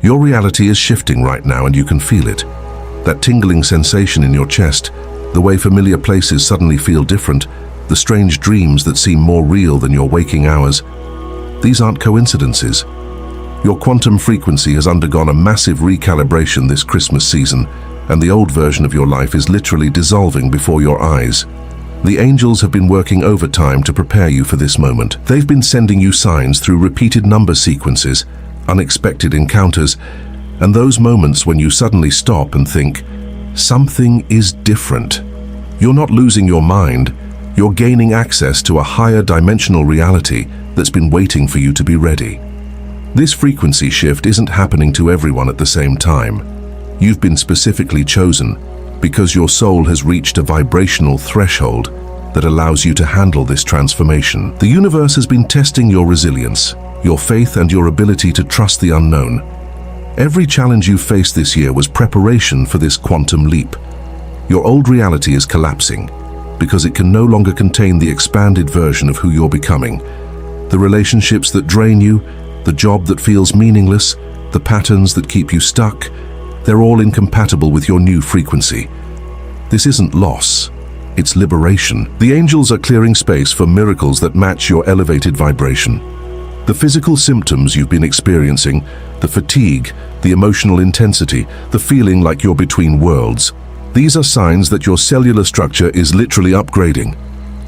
Your reality is shifting right now and you can feel it. That tingling sensation in your chest, the way familiar places suddenly feel different, the strange dreams that seem more real than your waking hours. These aren't coincidences. Your quantum frequency has undergone a massive recalibration this Christmas season, and the old version of your life is literally dissolving before your eyes. The angels have been working overtime to prepare you for this moment. They've been sending you signs through repeated number sequences, unexpected encounters, and those moments when you suddenly stop and think, something is different. You're not losing your mind, you're gaining access to a higher dimensional reality that's been waiting for you to be ready. This frequency shift isn't happening to everyone at the same time. You've been specifically chosen because your soul has reached a vibrational threshold that allows you to handle this transformation. The universe has been testing your resilience, your faith, and your ability to trust the unknown. Every challenge you faced this year was preparation for this quantum leap. Your old reality is collapsing because it can no longer contain the expanded version of who you're becoming. The relationships that drain you, the job that feels meaningless, the patterns that keep you stuck, they're all incompatible with your new frequency. This isn't loss, it's liberation. The angels are clearing space for miracles that match your elevated vibration. The physical symptoms you've been experiencing, the fatigue, the emotional intensity, the feeling like you're between worlds, these are signs that your cellular structure is literally upgrading.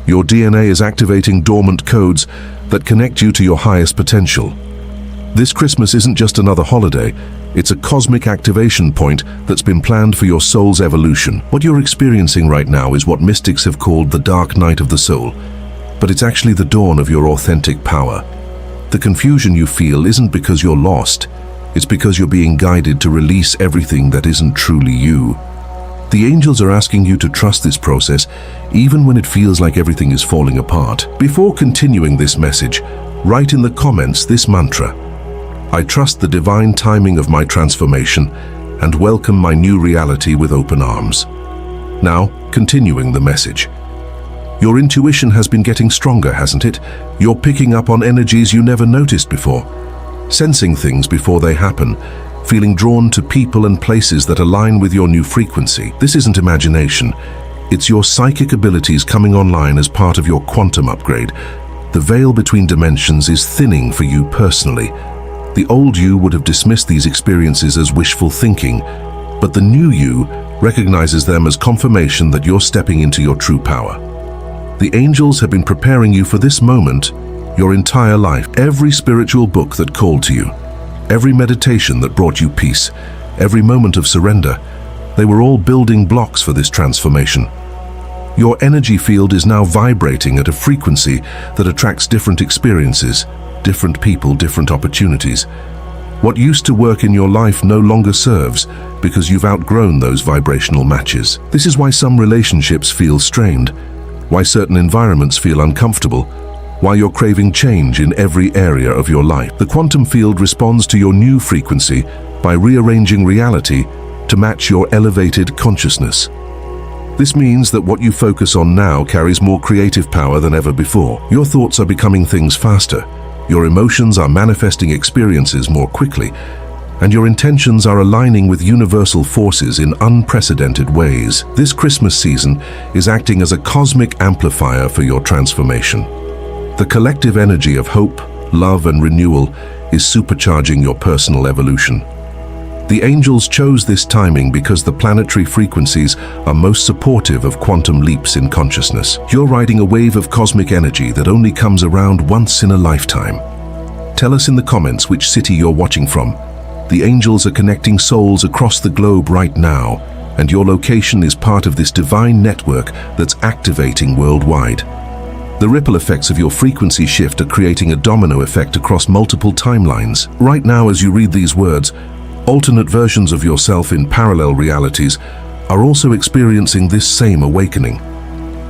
Your DNA is activating dormant codes that connect you to your highest potential. This Christmas isn't just another holiday, it's a cosmic activation point that's been planned for your soul's evolution. What you're experiencing right now is what mystics have called the dark night of the soul, but it's actually the dawn of your authentic power. The confusion you feel isn't because you're lost, it's because you're being guided to release everything that isn't truly you. The angels are asking you to trust this process, even when it feels like everything is falling apart. Before continuing this message, write in the comments this mantra: I trust the divine timing of my transformation and welcome my new reality with open arms. Now, continuing the message. Your intuition has been getting stronger, hasn't it? You're picking up on energies you never noticed before, sensing things before they happen, feeling drawn to people and places that align with your new frequency. This isn't imagination. It's your psychic abilities coming online as part of your quantum upgrade. The veil between dimensions is thinning for you personally. The old you would have dismissed these experiences as wishful thinking, but the new you recognizes them as confirmation that you're stepping into your true power. The angels have been preparing you for this moment your entire life. Every spiritual book that called to you, every meditation that brought you peace, every moment of surrender, they were all building blocks for this transformation. Your energy field is now vibrating at a frequency that attracts different experiences, different people, different opportunities. What used to work in your life no longer serves because you've outgrown those vibrational matches. This is why some relationships feel strained, why certain environments feel uncomfortable, why you're craving change in every area of your life. The quantum field responds to your new frequency by rearranging reality to match your elevated consciousness. This means that what you focus on now carries more creative power than ever before. Your thoughts are becoming things faster. Your emotions are manifesting experiences more quickly, and your intentions are aligning with universal forces in unprecedented ways. This Christmas season is acting as a cosmic amplifier for your transformation. The collective energy of hope, love, and renewal is supercharging your personal evolution. The angels chose this timing because the planetary frequencies are most supportive of quantum leaps in consciousness. You're riding a wave of cosmic energy that only comes around once in a lifetime. Tell us in the comments which city you're watching from. The angels are connecting souls across the globe right now, and your location is part of this divine network that's activating worldwide. The ripple effects of your frequency shift are creating a domino effect across multiple timelines. Right now, as you read these words, alternate versions of yourself in parallel realities are also experiencing this same awakening.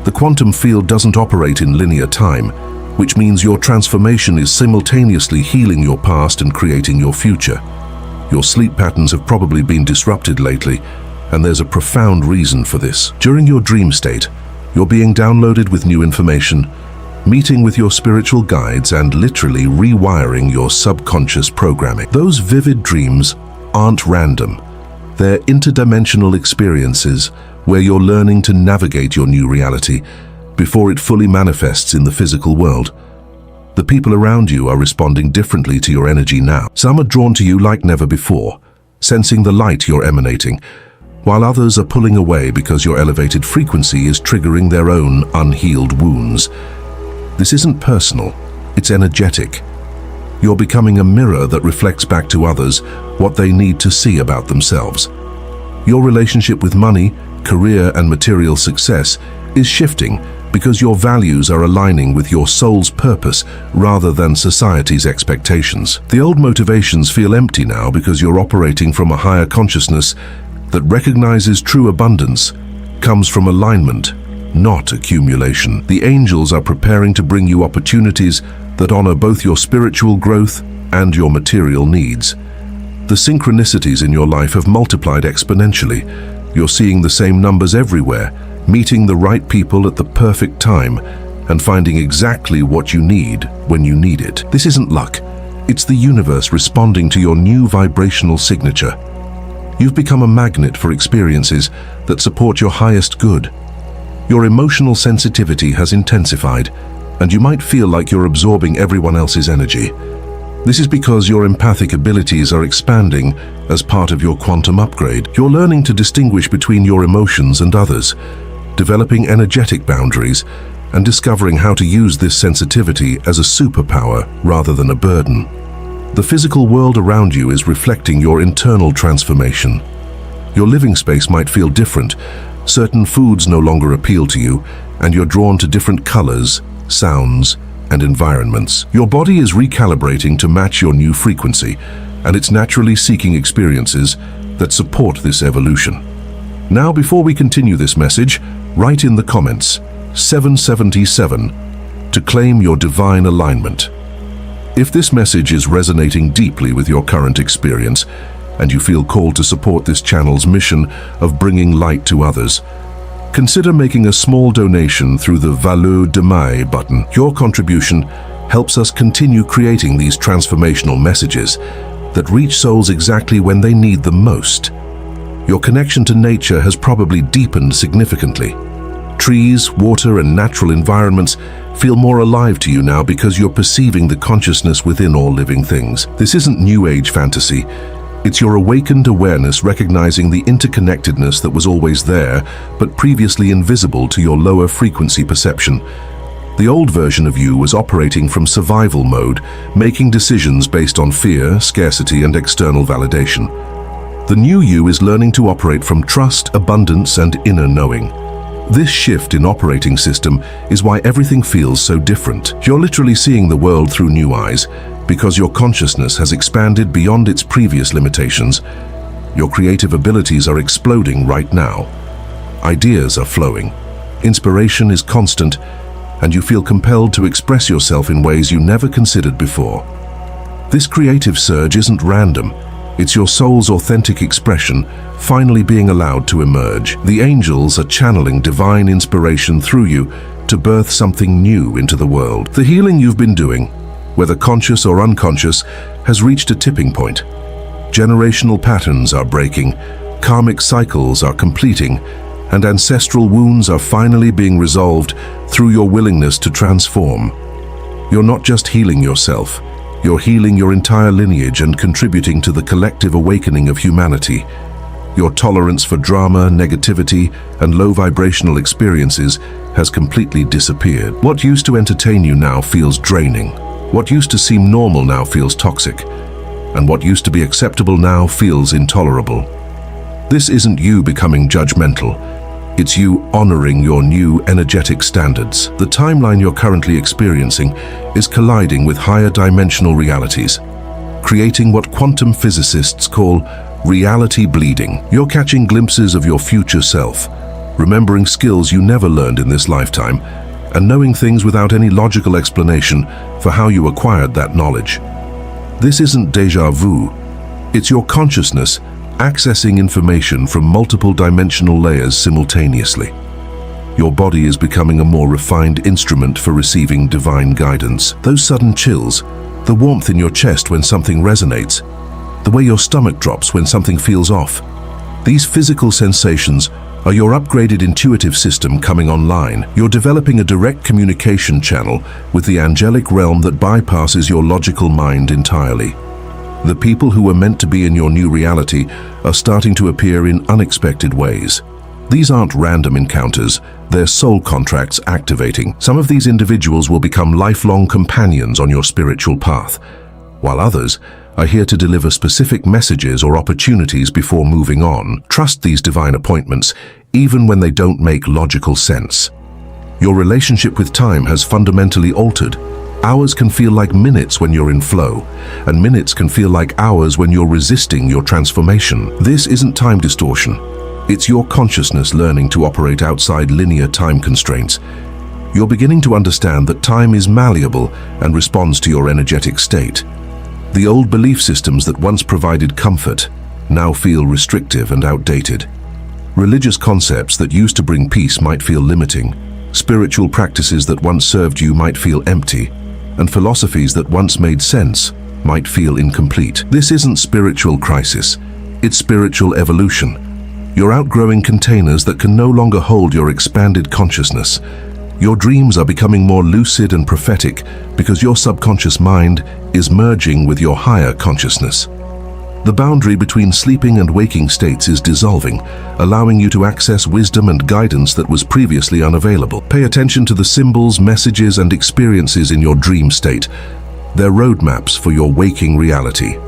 The quantum field doesn't operate in linear time, which means your transformation is simultaneously healing your past and creating your future. Your sleep patterns have probably been disrupted lately, and there's a profound reason for this. During your dream state, you're being downloaded with new information, meeting with your spiritual guides, and literally rewiring your subconscious programming. Those vivid dreams aren't random. They're interdimensional experiences where you're learning to navigate your new reality before it fully manifests in the physical world. The people around you are responding differently to your energy now. Some are drawn to you like never before, sensing the light you're emanating, while others are pulling away because your elevated frequency is triggering their own unhealed wounds. This isn't personal, it's energetic. You're becoming a mirror that reflects back to others what they need to see about themselves. Your relationship with money, career, and material success is shifting because your values are aligning with your soul's purpose rather than society's expectations. The old motivations feel empty now because you're operating from a higher consciousness that recognizes true abundance comes from alignment, not accumulation. The angels are preparing to bring you opportunities that honor both your spiritual growth and your material needs. The synchronicities in your life have multiplied exponentially. You're seeing the same numbers everywhere, meeting the right people at the perfect time, and finding exactly what you need when you need it. This isn't luck. It's the universe responding to your new vibrational signature. You've become a magnet for experiences that support your highest good. Your emotional sensitivity has intensified, and you might feel like you're absorbing everyone else's energy. This is because your empathic abilities are expanding as part of your quantum upgrade. You're learning to distinguish between your emotions and others, developing energetic boundaries, and discovering how to use this sensitivity as a superpower rather than a burden. The physical world around you is reflecting your internal transformation. Your living space might feel different. Certain foods no longer appeal to you, and you're drawn to different colors, sounds, and environments. Your body is recalibrating to match your new frequency, and it's naturally seeking experiences that support this evolution. Now, before we continue this message, write in the comments 777 to claim your divine alignment. If this message is resonating deeply with your current experience, and you feel called to support this channel's mission of bringing light to others, consider making a small donation through the Valeur de Mai button. Your contribution helps us continue creating these transformational messages that reach souls exactly when they need them most. Your connection to nature has probably deepened significantly. Trees, water, and natural environments feel more alive to you now because you're perceiving the consciousness within all living things. This isn't New Age fantasy. It's your awakened awareness recognizing the interconnectedness that was always there, but previously invisible to your lower frequency perception. The old version of you was operating from survival mode, making decisions based on fear, scarcity, and external validation. The new you is learning to operate from trust, abundance, and inner knowing. This shift in operating system is why everything feels so different. You're literally seeing the world through new eyes, because your consciousness has expanded beyond its previous limitations. Your creative abilities are exploding right now. Ideas are flowing. Inspiration is constant, and you feel compelled to express yourself in ways you never considered before. This creative surge isn't random. It's your soul's authentic expression finally being allowed to emerge. The angels are channeling divine inspiration through you to birth something new into the world. The healing you've been doing, whether conscious or unconscious, has reached a tipping point. Generational patterns are breaking, karmic cycles are completing, and ancestral wounds are finally being resolved through your willingness to transform. You're not just healing yourself, you're healing your entire lineage and contributing to the collective awakening of humanity. Your tolerance for drama, negativity, and low vibrational experiences has completely disappeared. What used to entertain you now feels draining. What used to seem normal now feels toxic, and what used to be acceptable now feels intolerable. This isn't you becoming judgmental. It's you honoring your new energetic standards. The timeline you're currently experiencing is colliding with higher dimensional realities, creating what quantum physicists call reality bleeding. You're catching glimpses of your future self, remembering skills you never learned in this lifetime, and knowing things without any logical explanation for how you acquired that knowledge. This isn't déjà vu. It's your consciousness accessing information from multiple dimensional layers simultaneously. Your body is becoming a more refined instrument for receiving divine guidance. Those sudden chills, the warmth in your chest when something resonates, the way your stomach drops when something feels off. These physical sensations are your upgraded intuitive system coming online. You're developing a direct communication channel with the angelic realm that bypasses your logical mind entirely. The people who were meant to be in your new reality are starting to appear in unexpected ways. These aren't random encounters, they're soul contracts activating. Some of these individuals will become lifelong companions on your spiritual path, while others are here to deliver specific messages or opportunities before moving on. Trust these divine appointments, even when they don't make logical sense. Your relationship with time has fundamentally altered. Hours can feel like minutes when you're in flow, and minutes can feel like hours when you're resisting your transformation. This isn't time distortion. It's your consciousness learning to operate outside linear time constraints. You're beginning to understand that time is malleable and responds to your energetic state. The old belief systems that once provided comfort now feel restrictive and outdated. Religious concepts that used to bring peace might feel limiting. Spiritual practices that once served you might feel empty. And philosophies that once made sense might feel incomplete. This isn't spiritual crisis, it's spiritual evolution. You're outgrowing containers that can no longer hold your expanded consciousness. Your dreams are becoming more lucid and prophetic because your subconscious mind is merging with your higher consciousness. The boundary between sleeping and waking states is dissolving, allowing you to access wisdom and guidance that was previously unavailable. Pay attention to the symbols, messages, and experiences in your dream state. They're roadmaps for your waking reality.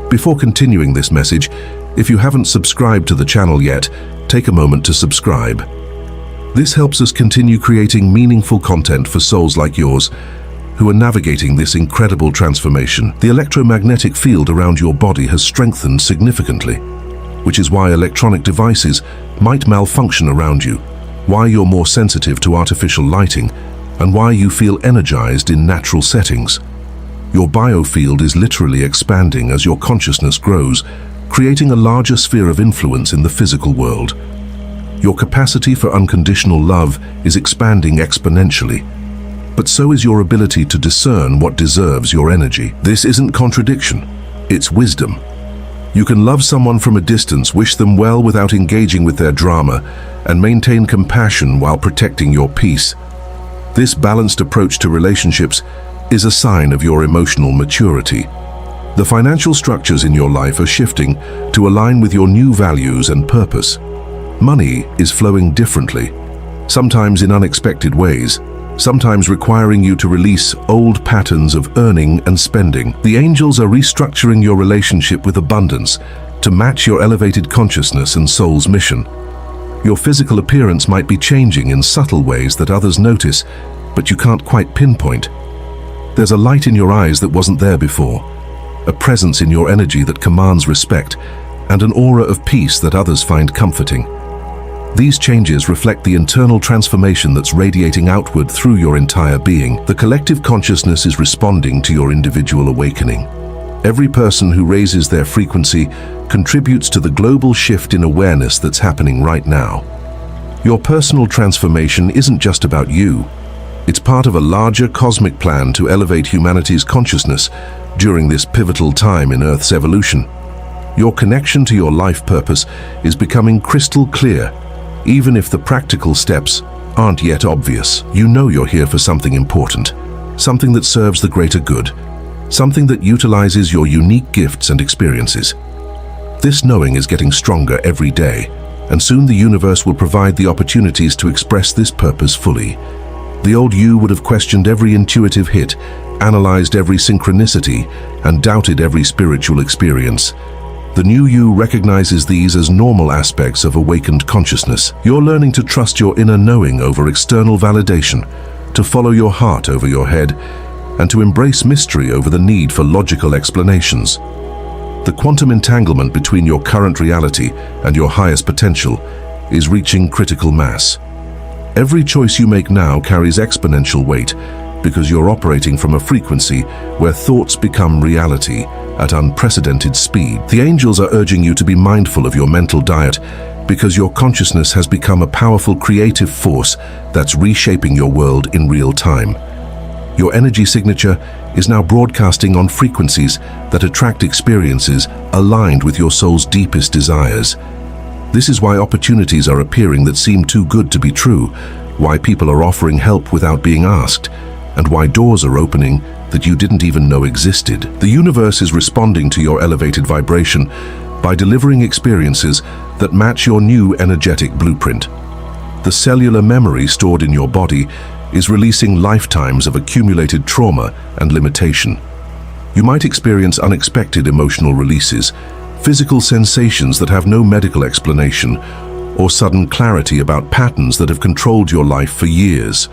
Before continuing this message, if you haven't subscribed to the channel yet, take a moment to subscribe. This helps us continue creating meaningful content for souls like yours who are navigating this incredible transformation. The electromagnetic field around your body has strengthened significantly, which is why electronic devices might malfunction around you, why you're more sensitive to artificial lighting, and why you feel energized in natural settings. Your biofield is literally expanding as your consciousness grows, creating a larger sphere of influence in the physical world. Your capacity for unconditional love is expanding exponentially, but so is your ability to discern what deserves your energy. This isn't contradiction, it's wisdom. You can love someone from a distance, wish them well without engaging with their drama, and maintain compassion while protecting your peace. This balanced approach to relationships is a sign of your emotional maturity. The financial structures in your life are shifting to align with your new values and purpose. Money is flowing differently, sometimes in unexpected ways, sometimes requiring you to release old patterns of earning and spending. The angels are restructuring your relationship with abundance to match your elevated consciousness and soul's mission. Your physical appearance might be changing in subtle ways that others notice, but you can't quite pinpoint. There's a light in your eyes that wasn't there before, a presence in your energy that commands respect, and an aura of peace that others find comforting. These changes reflect the internal transformation that's radiating outward through your entire being. The collective consciousness is responding to your individual awakening. Every person who raises their frequency contributes to the global shift in awareness that's happening right now. Your personal transformation isn't just about you. It's part of a larger cosmic plan to elevate humanity's consciousness during this pivotal time in Earth's evolution. Your connection to your life purpose is becoming crystal clear, even if the practical steps aren't yet obvious. You know you're here for something important, something that serves the greater good, something that utilizes your unique gifts and experiences. This knowing is getting stronger every day, and soon the universe will provide the opportunities to express this purpose fully. The old you would have questioned every intuitive hit, analyzed every synchronicity, and doubted every spiritual experience. The new you recognizes these as normal aspects of awakened consciousness. You're learning to trust your inner knowing over external validation, to follow your heart over your head, and to embrace mystery over the need for logical explanations. The quantum entanglement between your current reality and your highest potential is reaching critical mass. Every choice you make now carries exponential weight because you're operating from a frequency where thoughts become reality at unprecedented speed. The angels are urging you to be mindful of your mental diet because your consciousness has become a powerful creative force that's reshaping your world in real time. Your energy signature is now broadcasting on frequencies that attract experiences aligned with your soul's deepest desires. This is why opportunities are appearing that seem too good to be true, why people are offering help without being asked, and why doors are opening that you didn't even know existed. The universe is responding to your elevated vibration by delivering experiences that match your new energetic blueprint. The cellular memory stored in your body is releasing lifetimes of accumulated trauma and limitation. You might experience unexpected emotional releases, physical sensations that have no medical explanation, or sudden clarity about patterns that have controlled your life for years.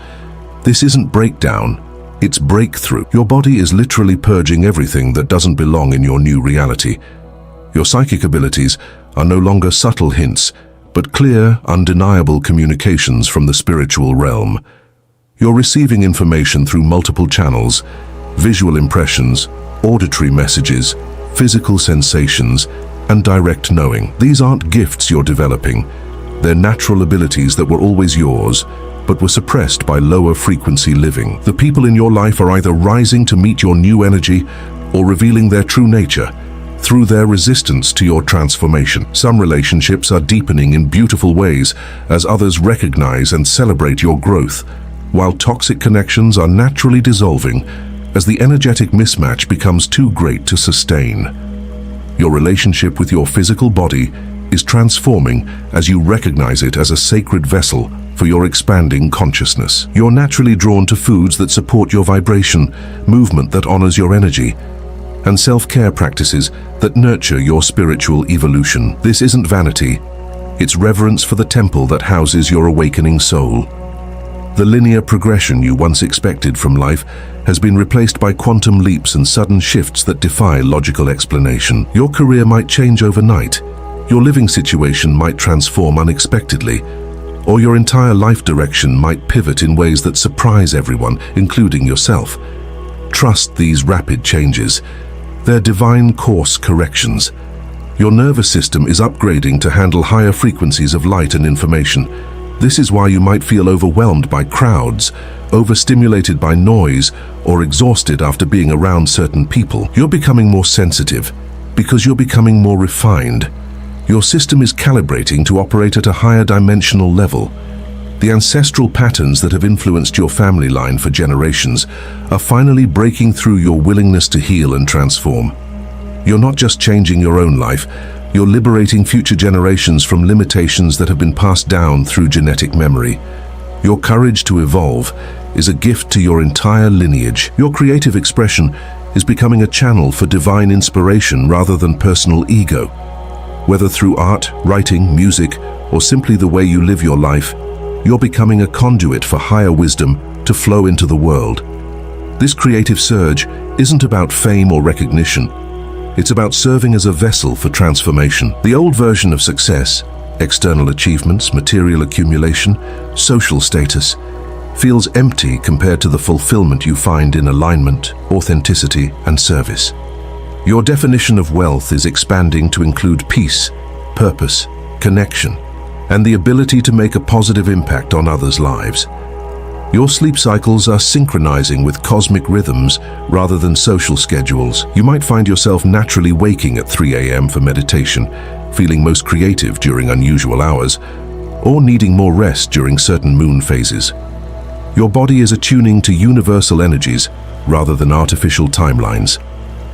This isn't breakdown, it's breakthrough. Your body is literally purging everything that doesn't belong in your new reality. Your psychic abilities are no longer subtle hints, but clear, undeniable communications from the spiritual realm. You're receiving information through multiple channels: visual impressions, auditory messages, physical sensations, and direct knowing. These aren't gifts you're developing. They're natural abilities that were always yours, but were suppressed by lower frequency living. The people in your life are either rising to meet your new energy or revealing their true nature through their resistance to your transformation. Some relationships are deepening in beautiful ways as others recognize and celebrate your growth, while toxic connections are naturally dissolving as the energetic mismatch becomes too great to sustain. Your relationship with your physical body is transforming as you recognize it as a sacred vessel for your expanding consciousness. You're naturally drawn to foods that support your vibration, movement that honors your energy, and self-care practices that nurture your spiritual evolution. This isn't vanity, it's reverence for the temple that houses your awakening soul. The linear progression you once expected from life has been replaced by quantum leaps and sudden shifts that defy logical explanation. Your career might change overnight, your living situation might transform unexpectedly, or your entire life direction might pivot in ways that surprise everyone, including yourself. Trust these rapid changes. They're divine course corrections. Your nervous system is upgrading to handle higher frequencies of light and information. This is why you might feel overwhelmed by crowds, overstimulated by noise, or exhausted after being around certain people. You're becoming more sensitive because you're becoming more refined. Your system is calibrating to operate at a higher dimensional level. The ancestral patterns that have influenced your family line for generations are finally breaking through your willingness to heal and transform. You're not just changing your own life, you're liberating future generations from limitations that have been passed down through genetic memory. Your courage to evolve is a gift to your entire lineage. Your creative expression is becoming a channel for divine inspiration rather than personal ego. Whether through art, writing, music, or simply the way you live your life, you're becoming a conduit for higher wisdom to flow into the world. This creative surge isn't about fame or recognition. It's about serving as a vessel for transformation. The old version of success, external achievements, material accumulation, social status, feels empty compared to the fulfillment you find in alignment, authenticity, and service. Your definition of wealth is expanding to include peace, purpose, connection, and the ability to make a positive impact on others' lives. Your sleep cycles are synchronizing with cosmic rhythms rather than social schedules. You might find yourself naturally waking at 3 a.m. for meditation, feeling most creative during unusual hours, or needing more rest during certain moon phases. Your body is attuning to universal energies rather than artificial timelines.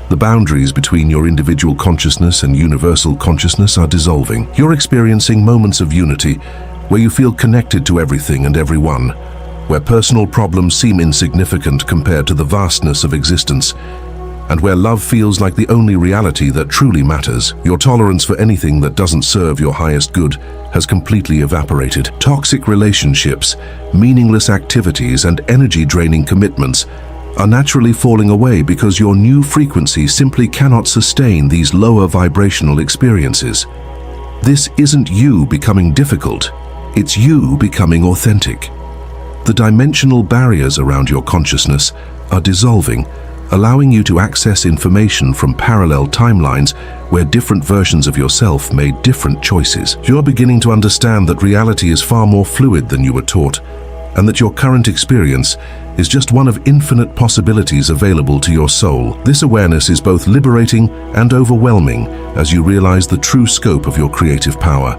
The boundaries between your individual consciousness and universal consciousness are dissolving. You're experiencing moments of unity where you feel connected to everything and everyone, where personal problems seem insignificant compared to the vastness of existence, and where love feels like the only reality that truly matters. Your tolerance for anything that doesn't serve your highest good has completely evaporated. Toxic relationships, meaningless activities, and energy-draining commitments are naturally falling away because your new frequency simply cannot sustain these lower vibrational experiences. This isn't you becoming difficult, it's you becoming authentic. The dimensional barriers around your consciousness are dissolving, allowing you to access information from parallel timelines where different versions of yourself made different choices. You're beginning to understand that reality is far more fluid than you were taught, and that your current experience is just one of infinite possibilities available to your soul. This awareness is both liberating and overwhelming as you realize the true scope of your creative power.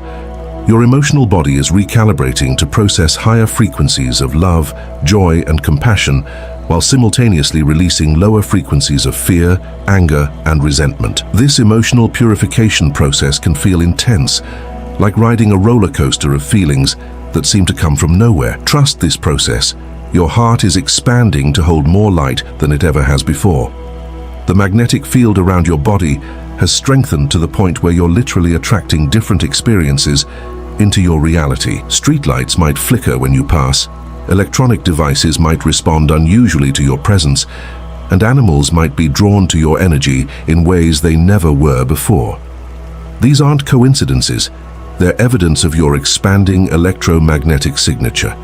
Your emotional body is recalibrating to process higher frequencies of love, joy, and compassion, while simultaneously releasing lower frequencies of fear, anger, and resentment. This emotional purification process can feel intense, like riding a roller coaster of feelings that seem to come from nowhere. Trust this process. Your heart is expanding to hold more light than it ever has before. The magnetic field around your body has strengthened to the point where you're literally attracting different experiences into your reality. Streetlights might flicker when you pass, electronic devices might respond unusually to your presence, and animals might be drawn to your energy in ways they never were before. These aren't coincidences, they're evidence of your expanding electromagnetic signature.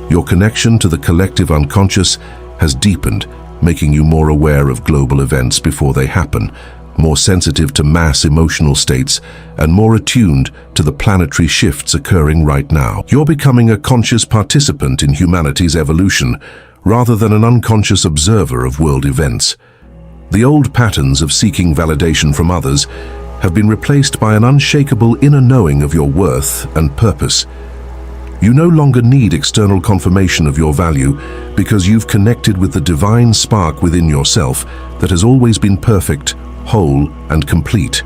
Your connection to the collective unconscious has deepened, making you more aware of global events before they happen, more sensitive to mass emotional states, and more attuned to the planetary shifts occurring right now. You're becoming a conscious participant in humanity's evolution, rather than an unconscious observer of world events. The old patterns of seeking validation from others have been replaced by an unshakable inner knowing of your worth and purpose. You no longer need external confirmation of your value because you've connected with the divine spark within yourself that has always been perfect, whole, and complete.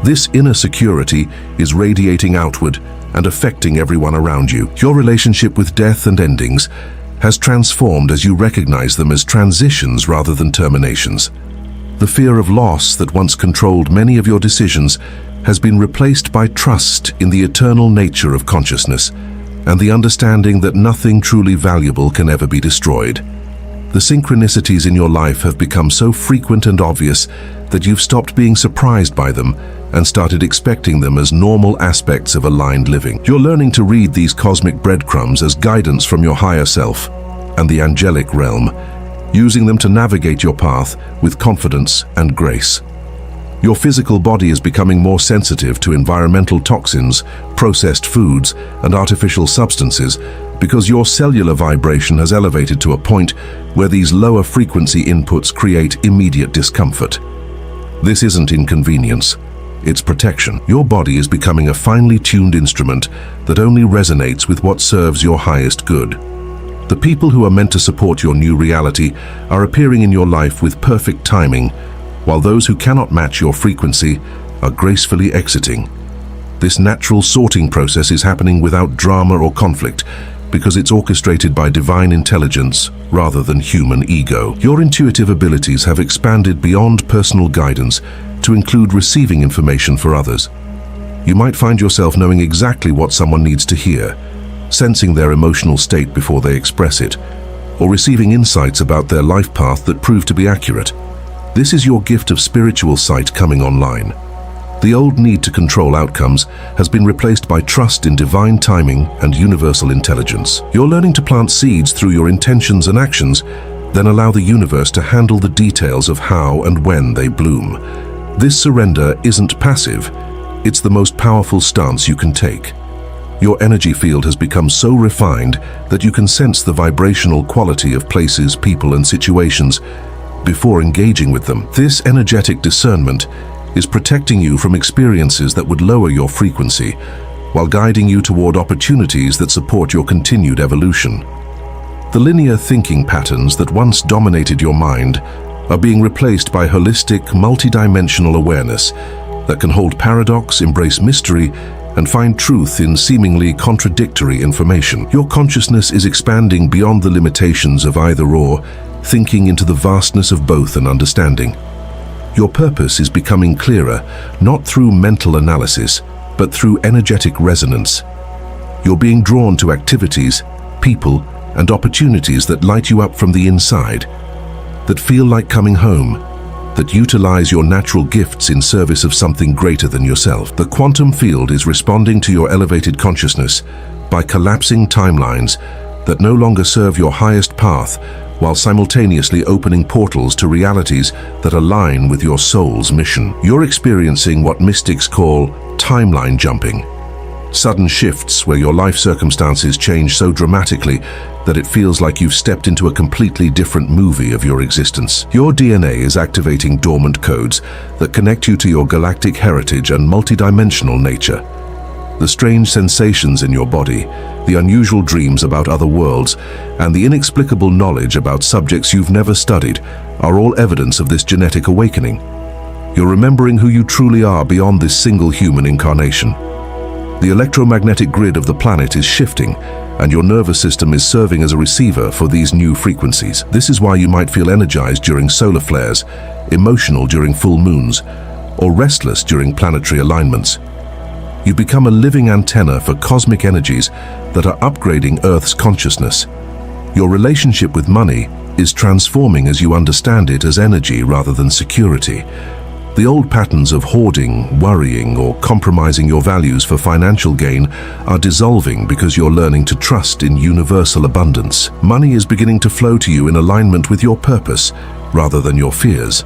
This inner security is radiating outward and affecting everyone around you. Your relationship with death and endings has transformed as you recognize them as transitions rather than terminations. The fear of loss that once controlled many of your decisions has been replaced by trust in the eternal nature of consciousness and the understanding that nothing truly valuable can ever be destroyed. The synchronicities in your life have become so frequent and obvious that you've stopped being surprised by them and started expecting them as normal aspects of aligned living. You're learning to read these cosmic breadcrumbs as guidance from your higher self and the angelic realm, using them to navigate your path with confidence and grace. Your physical body is becoming more sensitive to environmental toxins, processed foods, and artificial substances because your cellular vibration has elevated to a point where these lower frequency inputs create immediate discomfort. This isn't inconvenience, it's protection. Your body is becoming a finely tuned instrument that only resonates with what serves your highest good. The people who are meant to support your new reality are appearing in your life with perfect timing, while those who cannot match your frequency are gracefully exiting. This natural sorting process is happening without drama or conflict because it's orchestrated by divine intelligence rather than human ego. Your intuitive abilities have expanded beyond personal guidance to include receiving information for others. You might find yourself knowing exactly what someone needs to hear, sensing their emotional state before they express it, or receiving insights about their life path that prove to be accurate. This is your gift of spiritual sight coming online. The old need to control outcomes has been replaced by trust in divine timing and universal intelligence. You're learning to plant seeds through your intentions and actions, then allow the universe to handle the details of how and when they bloom. This surrender isn't passive, it's the most powerful stance you can take. Your energy field has become so refined that you can sense the vibrational quality of places, people, and situations before engaging with them. This energetic discernment is protecting you from experiences that would lower your frequency, while guiding you toward opportunities that support your continued evolution. The linear thinking patterns that once dominated your mind are being replaced by holistic, multidimensional awareness that can hold paradox, embrace mystery, and find truth in seemingly contradictory information. Your consciousness is expanding beyond the limitations of either-or, thinking into the vastness of both and understanding. Your purpose is becoming clearer, not through mental analysis, but through energetic resonance. You're being drawn to activities, people, and opportunities that light you up from the inside, that feel like coming home, that utilize your natural gifts in service of something greater than yourself. The quantum field is responding to your elevated consciousness by collapsing timelines that no longer serve your highest path, while simultaneously opening portals to realities that align with your soul's mission. You're experiencing what mystics call timeline jumping. Sudden shifts where your life circumstances change so dramatically that it feels like you've stepped into a completely different movie of your existence. Your DNA is activating dormant codes that connect you to your galactic heritage and multidimensional nature. The strange sensations in your body, the unusual dreams about other worlds, and the inexplicable knowledge about subjects you've never studied are all evidence of this genetic awakening. You're remembering who you truly are beyond this single human incarnation. The electromagnetic grid of the planet is shifting, and your nervous system is serving as a receiver for these new frequencies. This is why you might feel energized during solar flares, emotional during full moons, or restless during planetary alignments. You become a living antenna for cosmic energies that are upgrading Earth's consciousness. Your relationship with money is transforming as you understand it as energy rather than security. The old patterns of hoarding, worrying, or compromising your values for financial gain are dissolving because you're learning to trust in universal abundance. Money is beginning to flow to you in alignment with your purpose rather than your fears.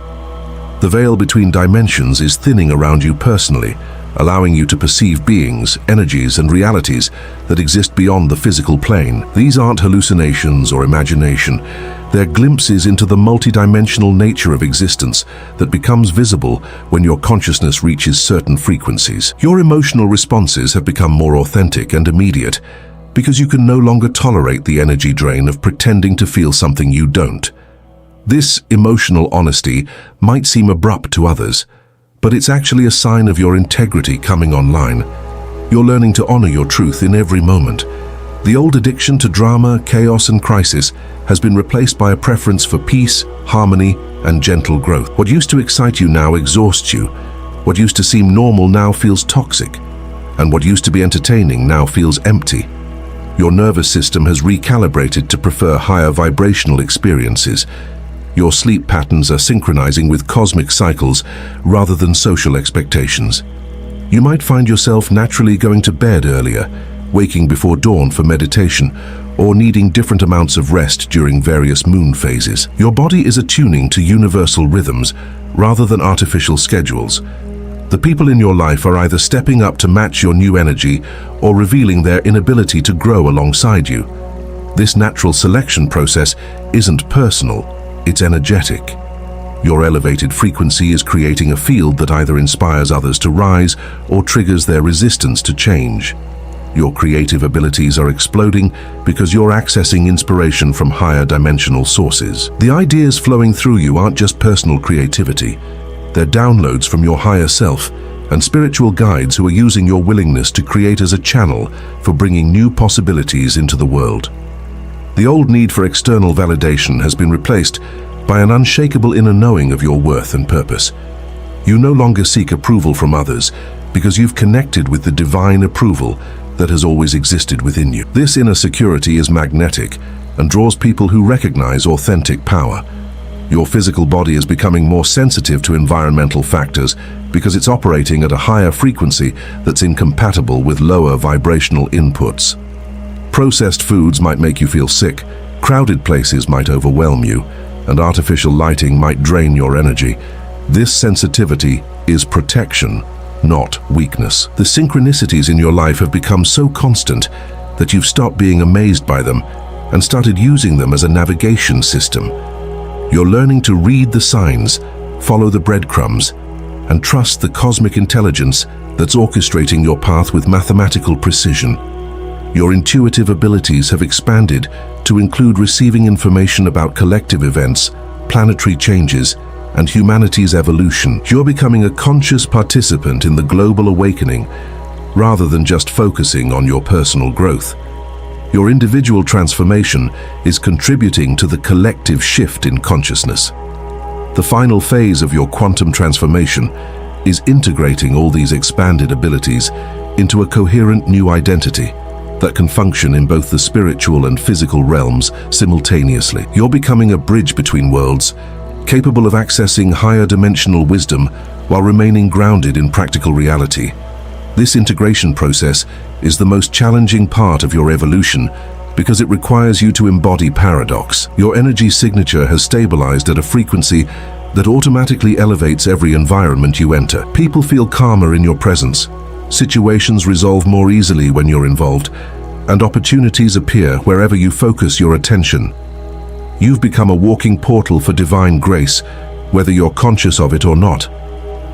The veil between dimensions is thinning around you personally, allowing you to perceive beings, energies, and realities that exist beyond the physical plane. These aren't hallucinations or imagination. They're glimpses into the multidimensional nature of existence that becomes visible when your consciousness reaches certain frequencies. Your emotional responses have become more authentic and immediate because you can no longer tolerate the energy drain of pretending to feel something you don't. This emotional honesty might seem abrupt to others, but it's actually a sign of your integrity coming online. You're learning to honor your truth in every moment. The old addiction to drama, chaos, and crisis has been replaced by a preference for peace, harmony, and gentle growth. What used to excite you now exhausts you. What used to seem normal now feels toxic. And what used to be entertaining now feels empty. Your nervous system has recalibrated to prefer higher vibrational experiences. Your sleep patterns are synchronizing with cosmic cycles rather than social expectations. You might find yourself naturally going to bed earlier, waking before dawn for meditation, or needing different amounts of rest during various moon phases. Your body is attuning to universal rhythms rather than artificial schedules. The people in your life are either stepping up to match your new energy or revealing their inability to grow alongside you. This natural selection process isn't personal. It's energetic. Your elevated frequency is creating a field that either inspires others to rise or triggers their resistance to change. Your creative abilities are exploding because you're accessing inspiration from higher dimensional sources. The ideas flowing through you aren't just personal creativity. They're downloads from your higher self and spiritual guides who are using your willingness to create as a channel for bringing new possibilities into the world. The old need for external validation has been replaced by an unshakable inner knowing of your worth and purpose. You no longer seek approval from others because you've connected with the divine approval that has always existed within you. This inner security is magnetic and draws people who recognize authentic power. Your physical body is becoming more sensitive to environmental factors because it's operating at a higher frequency that's incompatible with lower vibrational inputs. Processed foods might make you feel sick, crowded places might overwhelm you, and artificial lighting might drain your energy. This sensitivity is protection, not weakness. The synchronicities in your life have become so constant that you've stopped being amazed by them and started using them as a navigation system. You're learning to read the signs, follow the breadcrumbs, and trust the cosmic intelligence that's orchestrating your path with mathematical precision. Your intuitive abilities have expanded to include receiving information about collective events, planetary changes, and humanity's evolution. You're becoming a conscious participant in the global awakening rather than just focusing on your personal growth. Your individual transformation is contributing to the collective shift in consciousness. The final phase of your quantum transformation is integrating all these expanded abilities into a coherent new identity that can function in both the spiritual and physical realms simultaneously. You're becoming a bridge between worlds, capable of accessing higher dimensional wisdom while remaining grounded in practical reality. This integration process is the most challenging part of your evolution because it requires you to embody paradox. Your energy signature has stabilized at a frequency that automatically elevates every environment you enter. People feel calmer in your presence, Situations resolve more easily when you're involved, and opportunities appear wherever you focus your attention. You've become a walking portal for divine grace, whether you're conscious of it or not.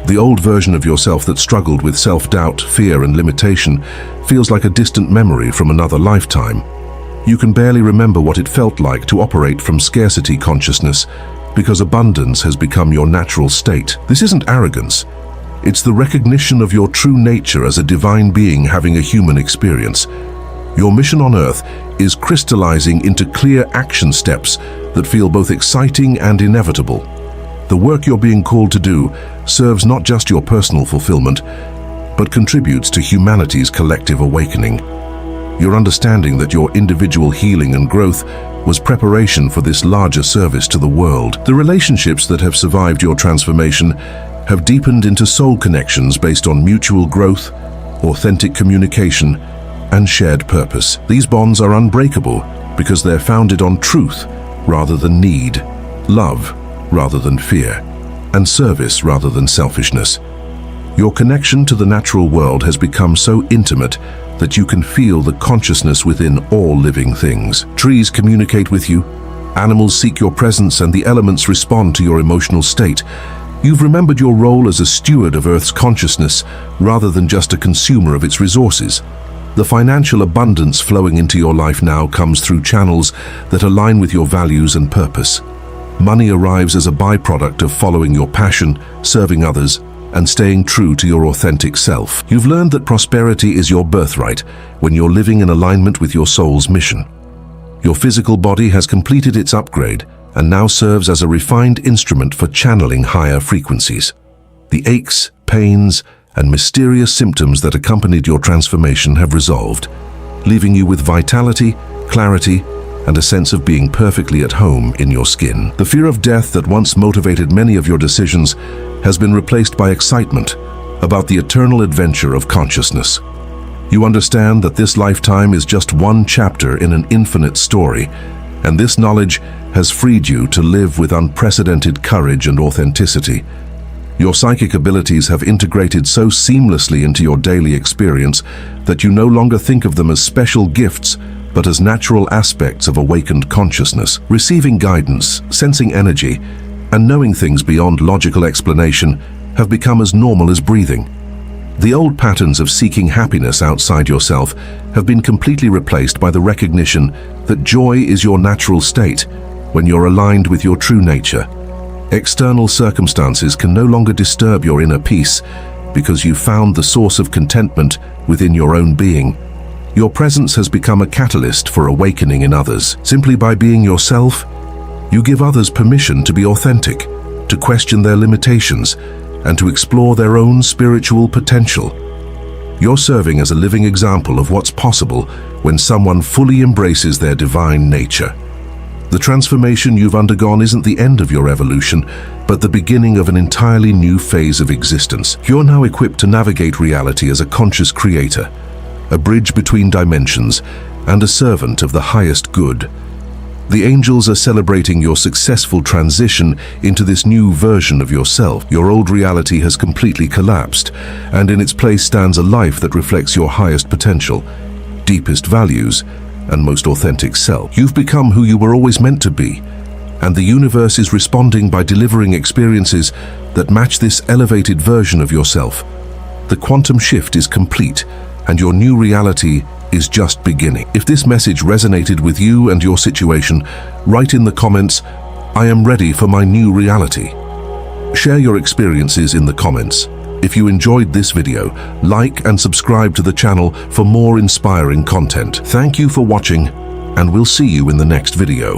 The old version of yourself that struggled with self-doubt, fear, and limitation feels like a distant memory from another lifetime. You can barely remember what it felt like to operate from scarcity consciousness, because abundance has become your natural state. This isn't arrogance. It's the recognition of your true nature as a divine being having a human experience. Your mission on Earth is crystallizing into clear action steps that feel both exciting and inevitable. The work you're being called to do serves not just your personal fulfillment, but contributes to humanity's collective awakening. You're understanding that your individual healing and growth was preparation for this larger service to the world. The relationships that have survived your transformation have deepened into soul connections based on mutual growth, authentic communication, and shared purpose. These bonds are unbreakable because they're founded on truth rather than need, love rather than fear, and service rather than selfishness. Your connection to the natural world has become so intimate that you can feel the consciousness within all living things. Trees communicate with you, animals seek your presence, and the elements respond to your emotional state. You've remembered your role as a steward of Earth's consciousness rather than just a consumer of its resources. The financial abundance flowing into your life now comes through channels that align with your values and purpose. Money arrives as a byproduct of following your passion, serving others, and staying true to your authentic self. You've learned that prosperity is your birthright when you're living in alignment with your soul's mission. Your physical body has completed its upgrade and now serves as a refined instrument for channeling higher frequencies. The aches, pains, and mysterious symptoms that accompanied your transformation have resolved, leaving you with vitality, clarity, and a sense of being perfectly at home in your skin. The fear of death that once motivated many of your decisions has been replaced by excitement about the eternal adventure of consciousness. You understand that this lifetime is just one chapter in an infinite story, and this knowledge has freed you to live with unprecedented courage and authenticity. Your psychic abilities have integrated so seamlessly into your daily experience that you no longer think of them as special gifts, but as natural aspects of awakened consciousness. Receiving guidance, sensing energy, and knowing things beyond logical explanation have become as normal as breathing. The old patterns of seeking happiness outside yourself have been completely replaced by the recognition that joy is your natural state when you're aligned with your true nature. External circumstances can no longer disturb your inner peace because you found the source of contentment within your own being. Your presence has become a catalyst for awakening in others. Simply by being yourself, you give others permission to be authentic, to question their limitations, and to explore their own spiritual potential. You're serving as a living example of what's possible when someone fully embraces their divine nature. The transformation you've undergone isn't the end of your evolution, but the beginning of an entirely new phase of existence. You're now equipped to navigate reality as a conscious creator, a bridge between dimensions, and a servant of the highest good. The angels are celebrating your successful transition into this new version of yourself. Your old reality has completely collapsed, and in its place stands a life that reflects your highest potential, deepest values, and most authentic self. You've become who you were always meant to be, and the universe is responding by delivering experiences that match this elevated version of yourself. The quantum shift is complete, and your new reality is just beginning. If this message resonated with you and your situation, write in the comments, "I am ready for my new reality." Share your experiences in the comments. If you enjoyed this video, like and subscribe to the channel for more inspiring content. Thank you for watching, and we'll see you in the next video.